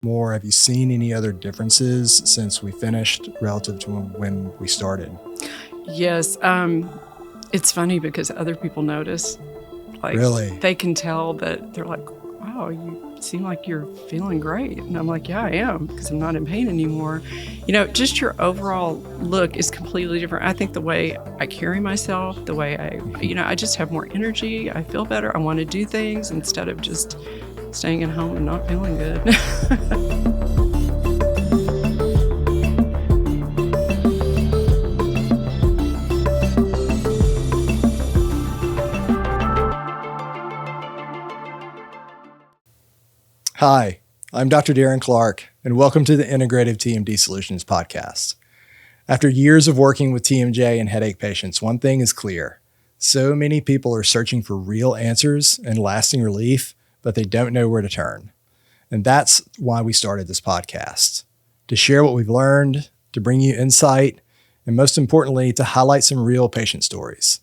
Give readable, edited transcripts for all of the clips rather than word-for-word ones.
more? Have you seen any other differences since we finished relative to when we started? Yes. It's funny because other people notice. Like, Really? They can tell that they're like, wow, you seem like you're feeling great. And I'm like, yeah, I am, because I'm not in pain anymore. Just your overall look is completely different. I think the way I carry myself, the way I just have more energy. I feel better. I want to do things instead of just staying at home and not feeling good. Hi, I'm Dr. Daron Clark, and welcome to the Integrative TMD Solutions podcast. After years of working with TMJ and headache patients, one thing is clear. So many people are searching for real answers and lasting relief, but they don't know where to turn. And that's why we started this podcast, to share what we've learned, to bring you insight, and most importantly, to highlight some real patient stories.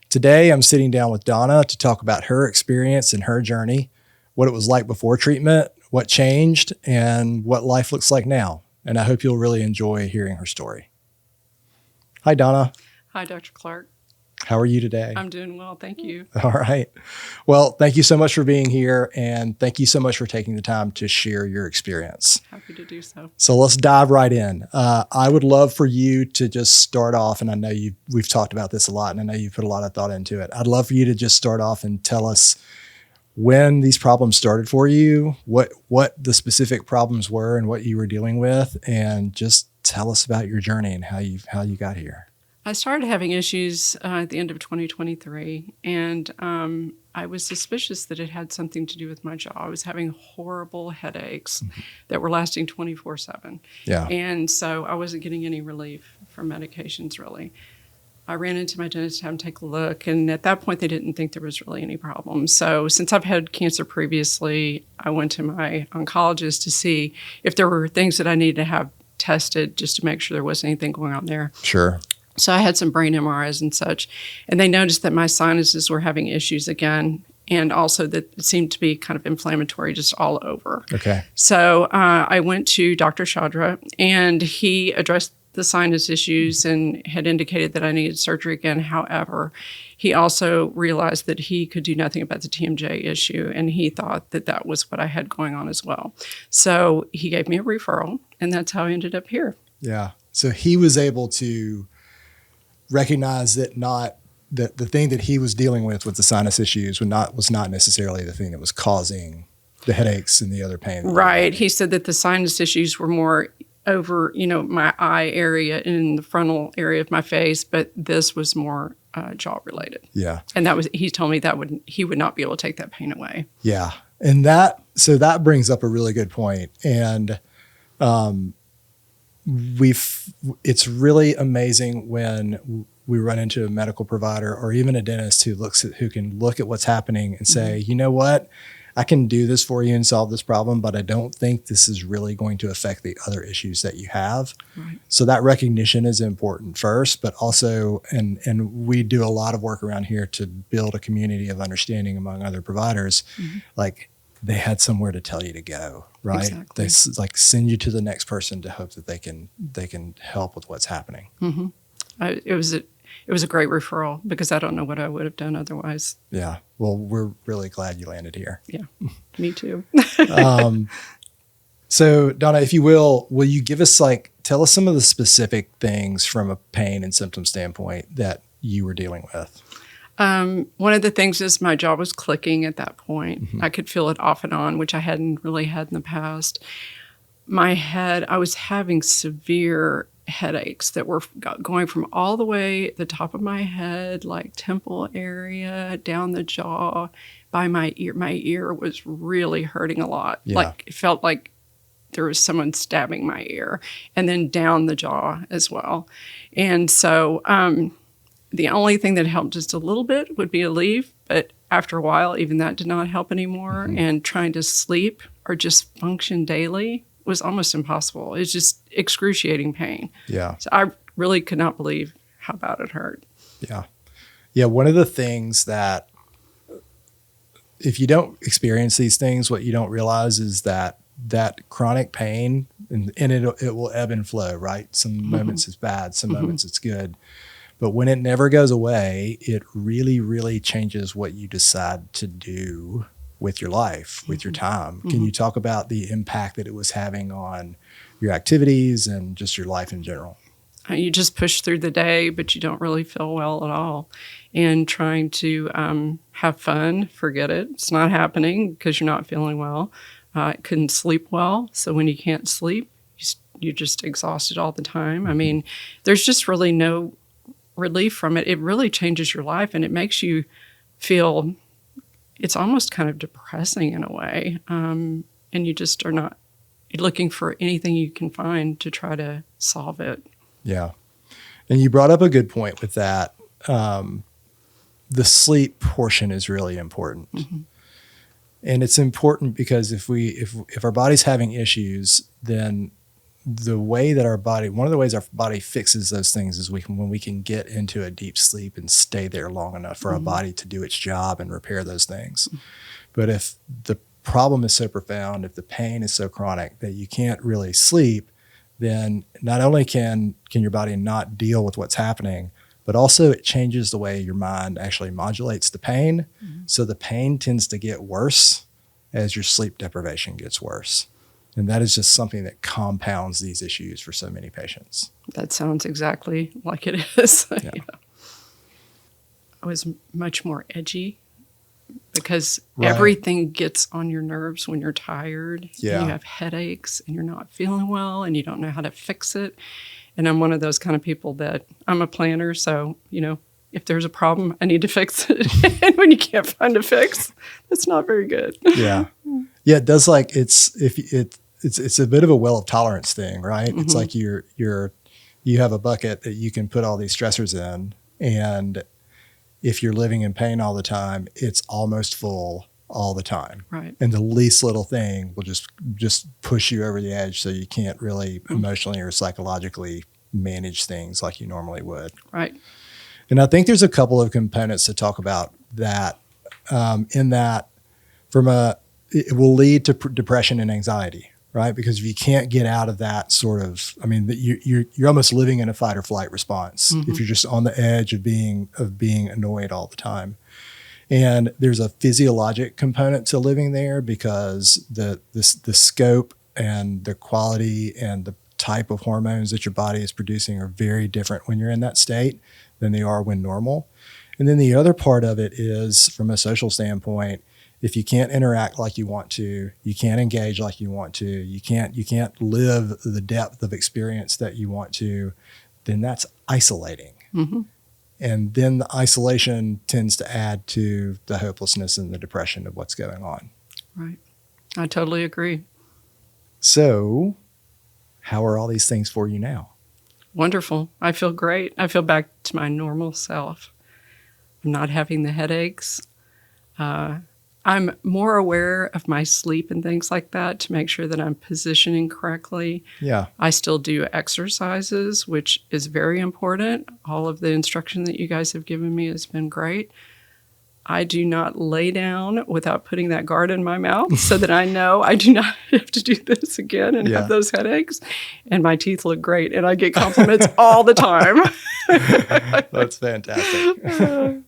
Today, I'm sitting down with Donna to talk about her experience and her journey, what it was like before treatment, what changed, and what life looks like now. And I hope you'll really enjoy hearing her story. Hi, Donna. Hi, Dr. Clark. How are you today? I'm doing well. Thank you. All right. Well, thank you so much for being here, and thank you so much for taking the time to share your experience. Happy to do so. So let's dive right in. I would love for you to just start off, and I know we've talked about this a lot, and I know you've put a lot of thought into it. I'd love for you to just start off and tell us when these problems started for you, what the specific problems were and what you were dealing with, and just tell us about your journey and how you got here. I started having issues at the end of 2023, and I was suspicious that it had something to do with my jaw. I was having horrible headaches that were lasting 24/7. Yeah. And so I wasn't getting any relief from medications, really. I ran into my dentist to have him take a look, and at that point, they didn't think there was really any problem. So since I've had cancer previously, I went to my oncologist to see if there were things that I needed to have tested just to make sure there wasn't anything going on there. Sure. So I had some brain MRIs and such, and they noticed that my sinuses were having issues again, and also that it seemed to be kind of inflammatory just all over. Okay. So I went to Dr. Chandra, and he addressed the sinus issues and had indicated that I needed surgery again. However, he also realized that he could do nothing about the TMJ issue, and he thought that that was what I had going on as well. So he gave me a referral, and that's how I ended up here. Yeah. So he was able to recognize that the thing that he was dealing with the sinus issues was not necessarily the thing that was causing the headaches and the other pain. Right. He said that the sinus issues were more over, my eye area in the frontal area of my face, but this was more jaw related. Yeah. And he told me he would not be able to take that pain away. Yeah. And so that brings up a really good point. And it's really amazing when we run into a medical provider or even a dentist who can look at what's happening and say, you know what? I can do this for you and solve this problem, but I don't think this is really going to affect the other issues that you have. Right. So that recognition is important first, but also, and we do a lot of work around here to build a community of understanding among other providers. Like they had somewhere to tell you to go, right? Exactly. They send you to the next person to hope that they can help with what's happening. Mm-hmm. It was a great referral because I don't know what I would have done otherwise. Yeah. Well, we're really glad you landed here. Yeah, me too. So Donna, if you will you give us tell us some of the specific things from a pain and symptom standpoint that you were dealing with? One of the things is my jaw was clicking at that point. Mm-hmm. I could feel it off and on, which I hadn't really had in the past. My head, I was having severe headaches that were going from all the way at the top of my head, like temple area, down the jaw, by my ear. My ear was really hurting a lot. Yeah. Like it felt like there was someone stabbing my ear, and then down the jaw as well. And so the only thing that helped just a little bit would be a leave, but after a while, even that did not help anymore. Mm-hmm. And trying to sleep or just function daily was almost impossible. It's just excruciating pain. Yeah. So I really could not believe how bad it hurt. Yeah. Yeah. One of the things that if you don't experience these things, what you don't realize is that that chronic pain, and it will ebb and flow, right? Some moments it's bad, some moments it's good. But when it never goes away, it really, really changes what you decide to do with your life, with your time. Can you talk about the impact that it was having on your activities and just your life in general? You just push through the day, but you don't really feel well at all. And trying to have fun, forget it. It's not happening because you're not feeling well. Couldn't sleep well. So when you can't sleep, you're just exhausted all the time. I mean, there's just really no relief from it. It really changes your life, and it makes you feel, it's almost kind of depressing in a way. And you just are not looking for anything you can find to try to solve it. Yeah. And you brought up a good point with that. The sleep portion is really important. And it's important because if our body's having issues, then the way that one of the ways our body fixes those things is when we can get into a deep sleep and stay there long enough for our body to do its job and repair those things. But if the problem is so profound, if the pain is so chronic that you can't really sleep, then not only can your body not deal with what's happening, but also it changes the way your mind actually modulates the pain. So the pain tends to get worse as your sleep deprivation gets worse. And that is just something that compounds these issues for so many patients. That sounds exactly like it is. Yeah. I was much more edgy because everything gets on your nerves when you're tired. Yeah. And you have headaches and you're not feeling well and you don't know how to fix it. And I'm one of those kind of people that I'm a planner. So, if there's a problem, I need to fix it. And when you can't find a fix, that's not very good. Yeah. Yeah. It does it's a bit of a well of tolerance thing, right? It's like you have a bucket that you can put all these stressors in. And if you're living in pain all the time, it's almost full all the time. Right. And the least little thing will just push you over the edge so you can't really emotionally or psychologically manage things like you normally would. Right. And I think there's a couple of components to talk about that, in that it will lead to depression and anxiety, right? Because if you can't get out of that sort of, you're almost living in a fight or flight response if you're just on the edge of being annoyed all the time. And there's a physiologic component to living there because the scope and the quality and the type of hormones that your body is producing are very different when you're in that state than they are when normal. And then the other part of it is, from a social standpoint, if you can't interact like you want to, you can't engage like you want to, you can't live the depth of experience that you want to, then that's isolating. And then the isolation tends to add to the hopelessness and the depression of what's going on. Right. I totally agree. So, how are all these things for you now? Wonderful. I feel great. I feel back to my normal self. I'm not having the headaches. I'm more aware of my sleep and things like that to make sure that I'm positioning correctly. Yeah. I still do exercises, which is very important. All of the instruction that you guys have given me has been great. I do not lay down without putting that guard in my mouth so that I know I do not have to do this again and have those headaches. And my teeth look great, and I get compliments all the time. That's fantastic.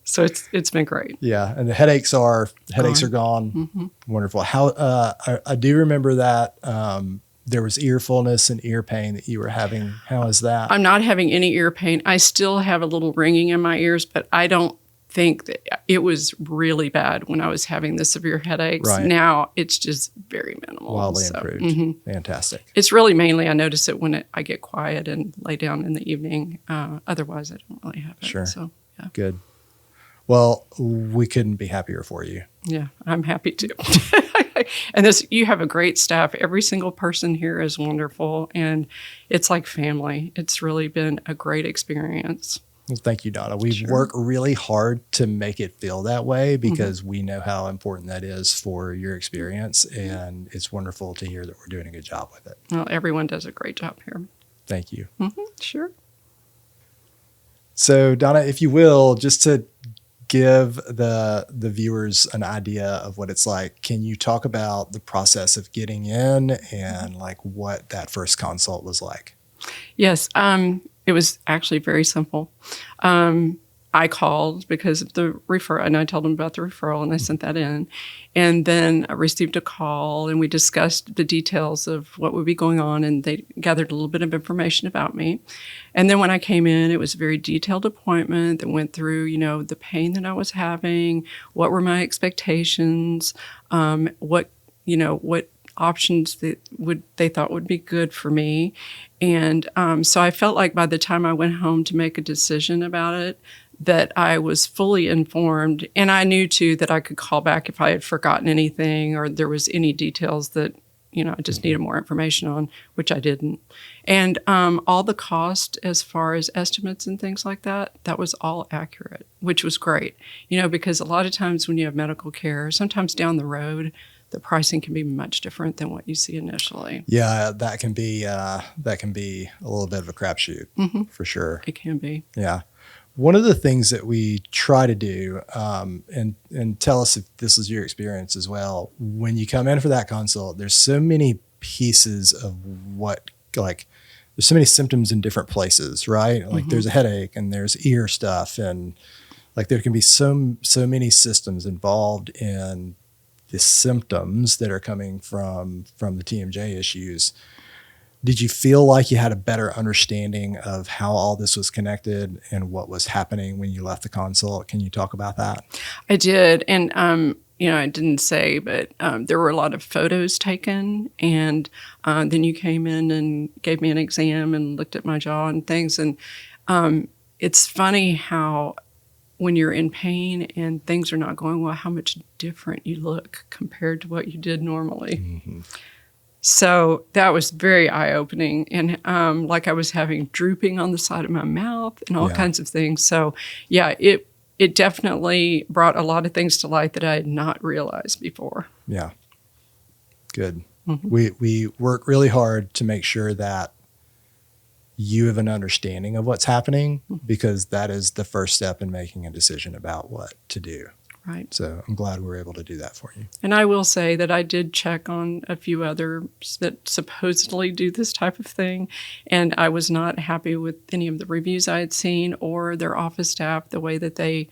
So it's been great. Yeah, and the headaches are gone. Wonderful. How I do remember that there was ear fullness and ear pain that you were having. How is that? I'm not having any ear pain. I still have a little ringing in my ears, but I don't think that it was really bad when I was having the severe headaches. Right. Now it's just very minimal. Wildly improved. Fantastic. It's really mainly I notice it when I get quiet and lay down in the evening. Otherwise, I don't really have it. Sure. So, yeah. Good. Well, we couldn't be happier for you. Yeah, I'm happy too. And you have a great staff. Every single person here is wonderful, and it's like family. It's really been a great experience. Well, thank you, Donna. We work really hard to make it feel that way because we know how important that is for your experience, and it's wonderful to hear that we're doing a good job with it. Well, everyone does a great job here. Thank you. Sure. So, Donna, if you will, just to give the viewers an idea of what it's like, can you talk about the process of getting in and like what that first consult was like? Yes, it was actually very simple. I called because of the referral, and I told them about the referral, and I sent that in. And then I received a call, and we discussed the details of what would be going on, and they gathered a little bit of information about me. And then when I came in, it was a very detailed appointment that went through, the pain that I was having, what were my expectations, what options they thought would be good for me. And so I felt like by the time I went home to make a decision about it, that I was fully informed. And I knew, too, that I could call back if I had forgotten anything or there was any details that, I just needed more information on, which I didn't. And all the cost as far as estimates and things like that, that was all accurate, which was great. Because a lot of times when you have medical care, sometimes down the road, the pricing can be much different than what you see initially. Yeah, that can be a little bit of a crapshoot, for sure. It can be. Yeah. One of the things that we try to do, and tell us if this is your experience as well, when you come in for that consult, there's so many pieces of there's so many symptoms in different places, right? Like there's a headache and there's ear stuff, and like there can be so many systems involved in the symptoms that are coming from the TMJ issues. Did you feel like you had a better understanding of how all this was connected and what was happening when you left the consult? Can you talk about that? I did. And, I didn't say, but there were a lot of photos taken. And then you came in and gave me an exam and looked at my jaw and things. And it's funny how when you're in pain and things are not going well, how much different you look compared to what you did normally. Mm-hmm. So that was very eye-opening. And like I was having drooping on the side of my mouth and all kinds of things. So yeah, it definitely brought a lot of things to light that I had not realized before. Yeah. Good. Mm-hmm. We work really hard to make sure that you have an understanding of what's happening, because that is the first step in making a decision about what to do. Right. So I'm glad we're able to do that for you. And I will say that I did check on a few others that supposedly do this type of thing, and I was not happy with any of the reviews I had seen or their office staff, the way that they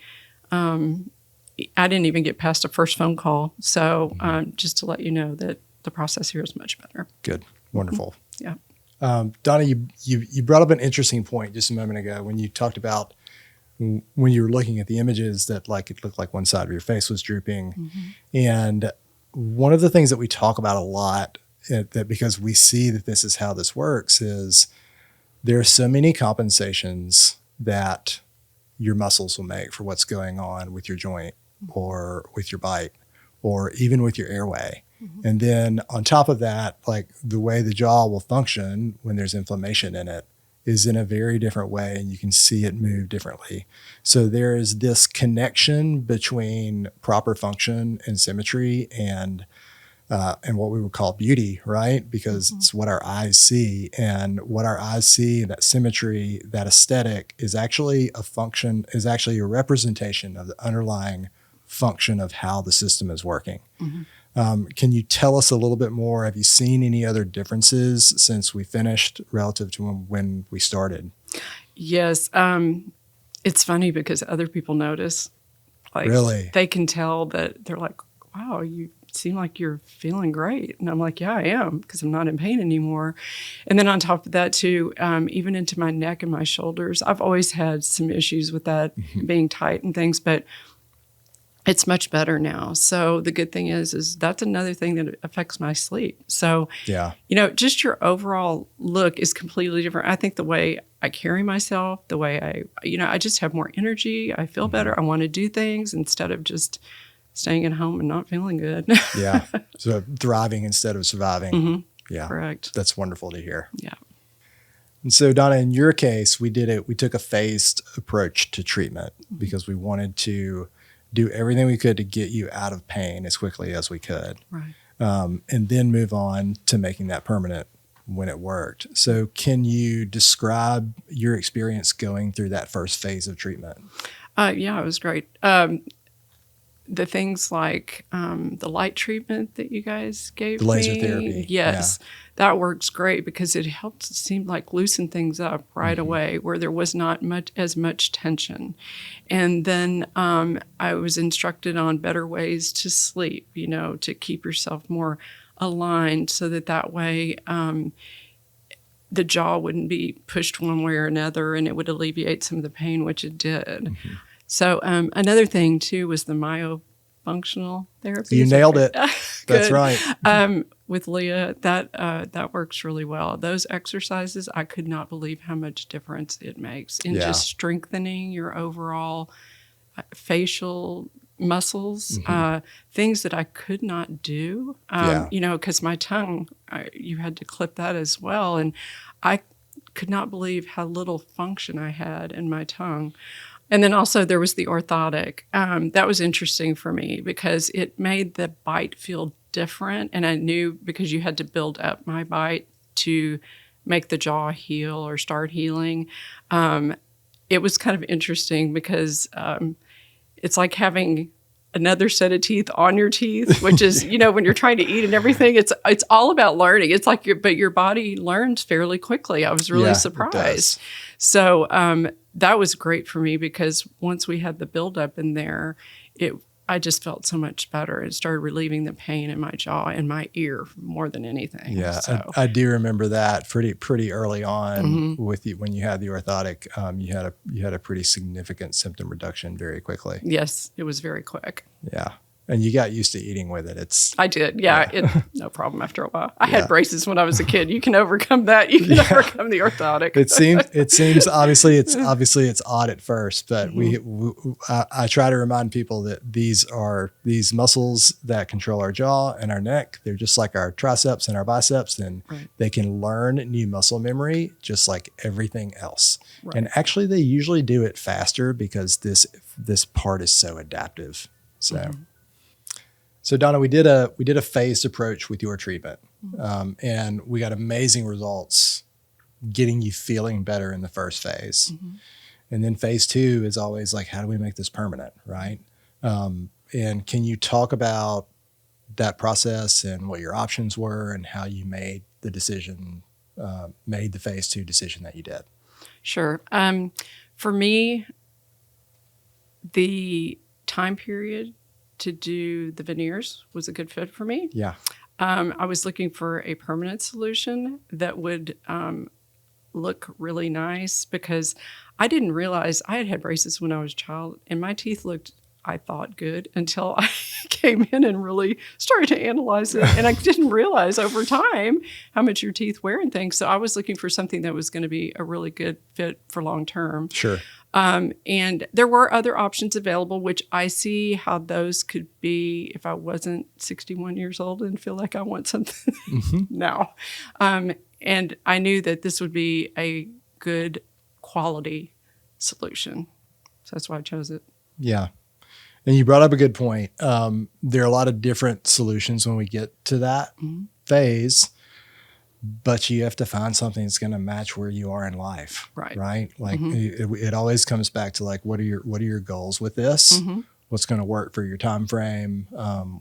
I didn't even get past a first phone call. So just to let you know that the process here is much better. Good. Wonderful. Yeah. Donna, you brought up an interesting point just a moment ago when you talked about when you were looking at the images that like it looked like one side of your face was drooping. Mm-hmm. And one of the things that we talk about a lot, that because we see that this is how this works, is there are so many compensations that your muscles will make for what's going on with your joint or with your bite or even with your airway. Mm-hmm. And then on top of that, like the way the jaw will function when there's inflammation in it is in a very different way, and you can see it move differently. So there is this connection between proper function and symmetry and what we would call beauty, right? Because it's what our eyes see, and what our eyes see, that symmetry, that aesthetic is actually a representation of the underlying function of how the system is working. Mm-hmm. Can you tell us a little bit more? Have you seen any other differences since we finished relative to when we started? Yes. It's funny because other people notice. Like, really? They can tell that they're like, wow, you seem like you're feeling great. And I'm like, yeah, I am, because I'm not in pain anymore. And then on top of that, too, even into my neck and my shoulders, I've always had some issues with that being tight and things, but it's much better now. So the good thing is that's another thing that affects my sleep. So, just your overall look is completely different. I think the way I carry myself, the way I just have more energy. I feel better. I want to do things instead of just staying at home and not feeling good. Yeah. So thriving instead of surviving. Mm-hmm. Yeah. Correct. That's wonderful to hear. Yeah. And so, Donna, in your case, we took a phased approach to treatment because we wanted to do everything we could to get you out of pain as quickly as we could. Right. And then move on to making that permanent when it worked. So can you describe your experience going through that first phase of treatment? Yeah, it was great. The things like the light treatment that you guys gave The laser me, therapy. yes, that works great because it helped, it seemed like, loosen things up right away where there was not as much tension. And then I was instructed on better ways to sleep, to keep yourself more aligned so that way the jaw wouldn't be pushed one way or another, and it would alleviate some of the pain, which it did. So another thing, too, was the myofunctional therapy. You nailed it. That's right. With Leah, that works really well. Those exercises, I could not believe how much difference it makes in just strengthening your overall facial muscles, things that I could not do, because my tongue, you had to clip that as well. And I could not believe how little function I had in my tongue. And then also there was the orthotic. That was interesting for me because it made the bite feel different. And I knew because you had to build up my bite to make the jaw heal or start healing. It was kind of interesting because it's like having another set of teeth on your teeth, which is, when you're trying to eat and everything, it's all about learning. It's like your body learns fairly quickly. I was really surprised. So that was great for me because once we had the buildup in there, I just felt so much better. It started relieving the pain in my jaw and my ear more than anything. Yeah, so. I do remember that pretty early on with you when you had the orthotic. You had a pretty significant symptom reduction very quickly. Yes, it was very quick. Yeah. And you got used to eating with it. I did. Yeah. No problem after a while. I had braces when I was a kid. You can overcome that. You can overcome the orthotic. It seems obviously it's odd at first, but I try to remind people that these muscles that control our jaw and our neck. They're just like our triceps and our biceps, and they can learn new muscle memory just like everything else. Right. And actually they usually do it faster because this part is so adaptive. So So Donna, we did a phased approach with your treatment, and we got amazing results getting you feeling better in the first phase. And then phase 2 is always like, how do we make this permanent, right? And can you talk about that process and what your options were and how you made the decision, made the phase 2 decision that you did? Sure. For me, the time period to do the veneers was a good fit for me. Yeah. I was looking for a permanent solution that would look really nice because I didn't realize I had braces when I was a child, and my teeth looked, I thought, good until I came in and really started to analyze it. And I didn't realize over time how much your teeth wear and things. So I was looking for something that was going to be a really good fit for long term. Sure. And there were other options available, which I see how those could be if I wasn't 61 years old and feel like I want something now. And I knew that this would be a good quality solution. So that's why I chose it. Yeah. And you brought up a good point. There are a lot of different solutions when we get to that phase, but you have to find something that's going to match where you are in life. Right. Like it always comes back to like, what are your goals with this? What's going to work for your time frame?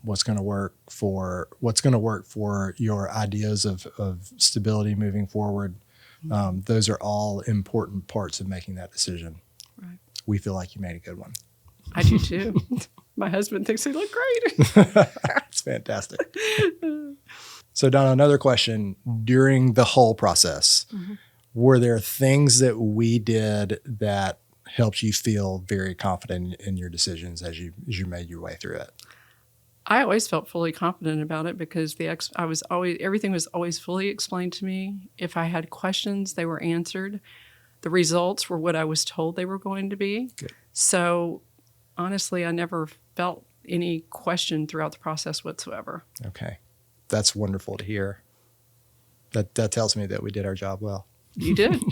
What's going to work for your ideas of stability moving forward? Those are all important parts of making that decision. Right. We feel like you made a good one. I do too. My husband thinks they look great. It's fantastic. So Donna, another question. During the whole process, were there things that we did that helped you feel very confident in your decisions as you made your way through it? I always felt fully confident about it because everything was always fully explained to me. If I had questions, they were answered. The results were what I was told they were going to be. Good. So honestly, I never felt any question throughout the process whatsoever. Okay. That's wonderful to hear. That tells me that we did our job well. You did.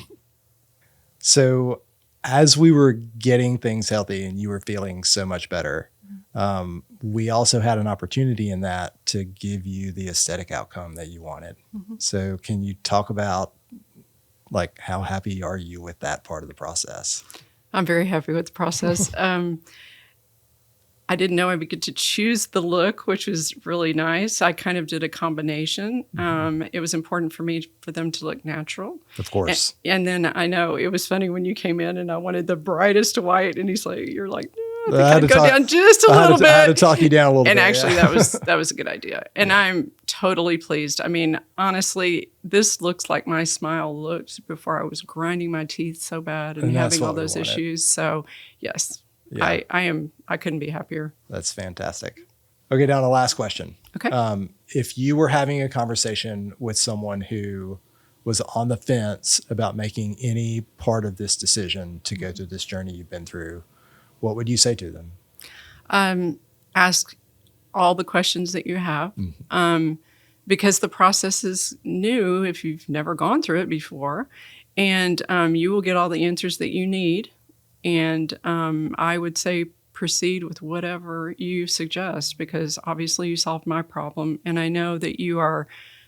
So as we were getting things healthy and you were feeling so much better, we also had an opportunity in that to give you the aesthetic outcome that you wanted. So can you talk about like how happy are you with that part of the process? I'm very happy with the process. I didn't know I would get to choose the look, which was really nice. I kind of did a combination. It was important for me for them to look natural. Of course. And then I know it was funny when you came in and I wanted the brightest white, and you're like, no, I I had think to I'd go talk- down just a I little bit. had to talk you down a little bit. And actually, yeah. that was a good idea. And I'm totally pleased. I mean, honestly, this looks like my smile looked before I was grinding my teeth so bad and that's having all what we those wanted. issues. So yes, Yeah. I couldn't be happier. That's fantastic. Okay, down to the last question. Okay. If you were having a conversation with someone who was on the fence about making any part of this decision to go through this journey you've been through, what would you say to them? Ask all the questions that you have, because the process is new if you've never gone through it before, and you will get all the answers that you need. And I would say proceed with whatever you suggest, because obviously you solved my problem, and I know that you are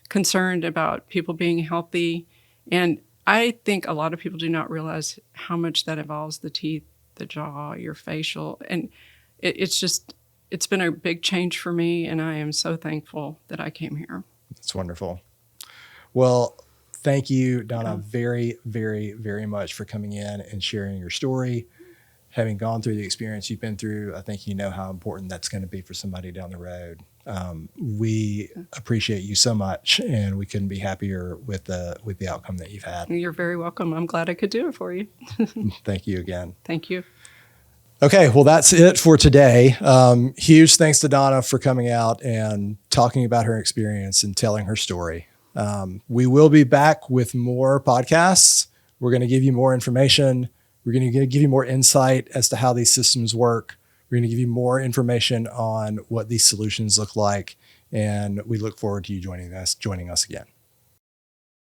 concerned about people being healthy. And I think a lot of people do not realize how much that involves the teeth, the jaw, your facial, and it's been a big change for me, and I am so thankful that I came here. That's wonderful. Well, thank you, Donna, very, very, very much for coming in and sharing your story. Having gone through the experience you've been through, I think you know how important that's going to be for somebody down the road. We appreciate you so much, and we couldn't be happier with the outcome that you've had. You're very welcome. I'm glad I could do it for you. Thank you again. Thank you. Okay, well, that's it for today. Huge thanks to Donna for coming out and talking about her experience and telling her story. We will be back with more podcasts. We're going to give you more information. We're going to give you more insight as to how these systems work. We're going to give you more information on what these solutions look like. And we look forward to you joining us again.